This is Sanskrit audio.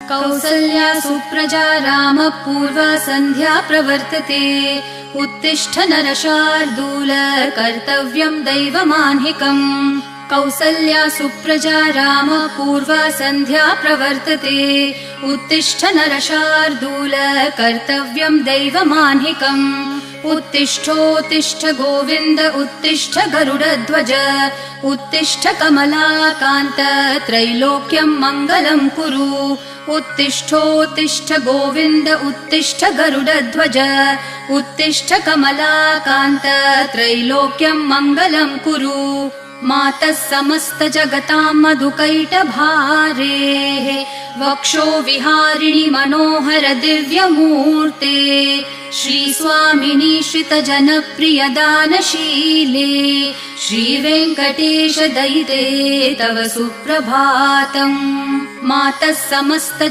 कौसल्या सुप्रजा रामः पूर्वा सन्ध्या प्रवर्तते। उत्तिष्ठ नरशार्दूल कर्तव्यं दैवमान्हिकम्। कौसल्या सुप्रजा रामः पूर्वा सन्ध्या प्रवर्तते। उत्तिष्ठ नरशार्दूल कर्तव्यं दैवमान्हिकम्। उत्तिष्ठोत्तिष्ठ गोविन्द उत्तिष्ठ गरुडध्वज। उत्तिष्ठ कमलाकान्त त्रैलोक्यं मङ्गलं कुरु। उत्तिष्ठोत्तिष्ठ गोविन्द उत्तिष्ठ गरुडध्वज। उत्तिष्ठ कमलाकान्त त्रैलोक्यं मङ्गलं कुरु। मातः समस्त जगतां मधुकैटभारेः वक्षो विहारिणि मनोहर दिव्यमूर्ते। श्रीस्वामिनि श्रितजनप्रिय दानशीले श्रीवेङ्कटेश दयिते तव सुप्रभातम्। मातः समस्त